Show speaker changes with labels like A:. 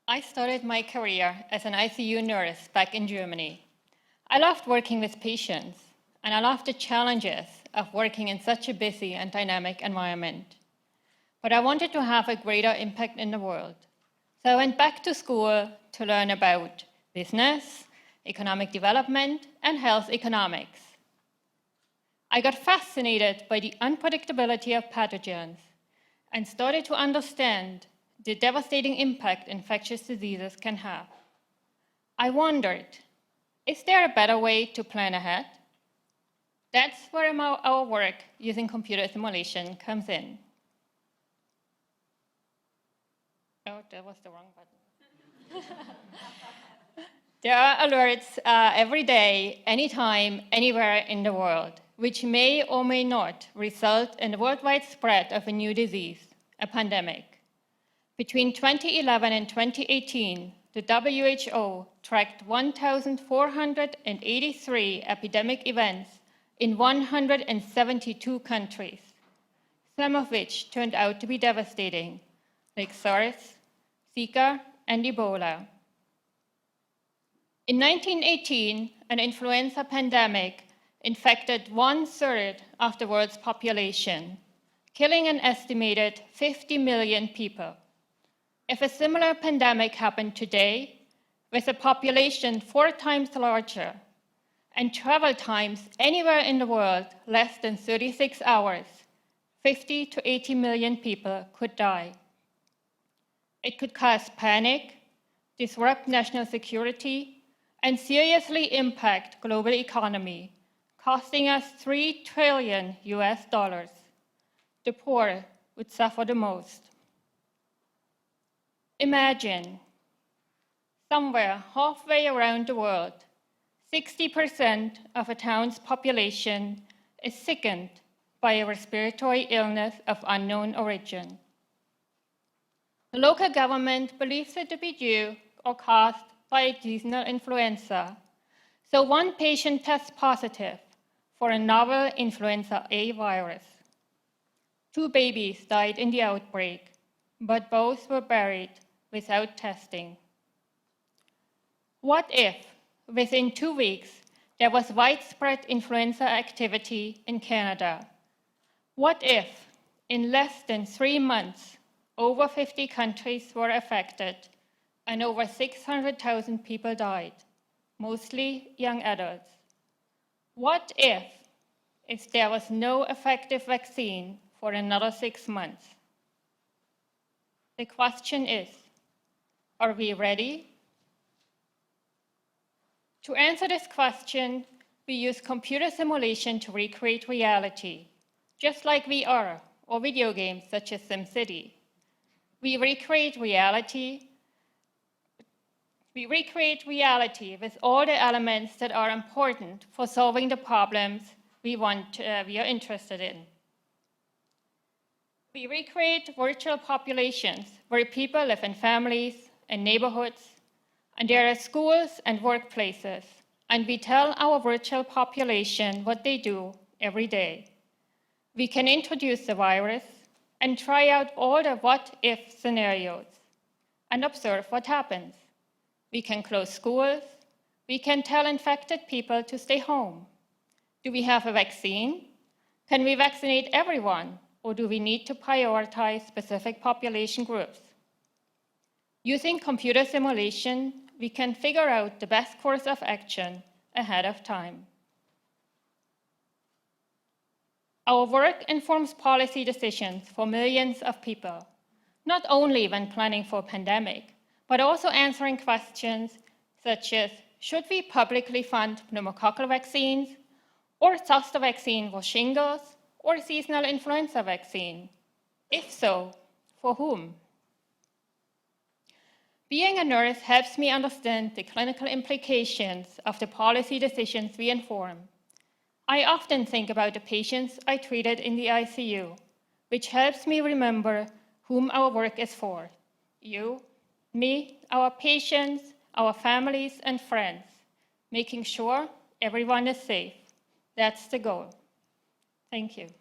A: I started my career as an ICU nurse back in Germany. I loved working with patients, and I loved the challenges of working in such a busy and dynamic environment. But I wanted to have a greater impact in the world. So I went back to school to learn about business, economic development, and health economics. I got fascinated by the unpredictability of pathogens and started to understand the devastating impact infectious diseases can have. I wondered, is there a better way to plan ahead? That's where our work using computer simulation comes in. Oh, that was the wrong button. There are alerts every day, anytime, anywhere in the world, which may or may not result in the worldwide spread of a new disease, a pandemic. Between 2011 and 2018, the WHO tracked 1,483 epidemic events in 172 countries, some of which turned out to be devastating, like SARS, Zika, and Ebola. In 1918, an influenza pandemic infected 1/3 of the world's population, killing an estimated 50 million people. If a similar pandemic happened today, with a population 4 times larger and travel times anywhere in the world less than 36 hours, 50 to 80 million people could die. It could cause panic, disrupt national security, and seriously impact global economy, costing us $3 trillion. The poor would suffer the most. Imagine, somewhere halfway around the world, 60% of a town's population is sickened by a respiratory illness of unknown origin. The local government believes it to be due or caused by seasonal influenza, so one patient tests positive for a novel influenza A virus. 2 babies died in the outbreak, but both were buried without testing. What if, within 2 weeks, there was widespread influenza activity in Canada? What if, in less than 3 months, over 50 countries were affected and over 600,000 people died, mostly young adults? What if there was no effective vaccine for another 6 months? The question is, are we ready? To answer this question, we use computer simulation to recreate reality, just like VR or video games such as SimCity. We recreate reality with all the elements that are important for solving the problems we are interested in. We recreate virtual populations where people live in families and neighborhoods, and there are schools and workplaces, and we tell our virtual population what they do every day. We can introduce the virus and try out all the what-if scenarios and observe what happens. We can close schools. We can tell infected people to stay home. Do we have a vaccine? Can we vaccinate everyone, or do we need to prioritize specific population groups? Using computer simulation, we can figure out the best course of action ahead of time. Our work informs policy decisions for millions of people, not only when planning for a pandemic, but also answering questions such as, should we publicly fund pneumococcal vaccines, or zoster vaccine for shingles, or seasonal influenza vaccine? If so, for whom? Being a nurse helps me understand the clinical implications of the policy decisions we inform. I often think about the patients I treated in the ICU, which helps me remember whom our work is for. You, me, our patients, our families and friends, making sure everyone is safe. That's the goal. Thank you.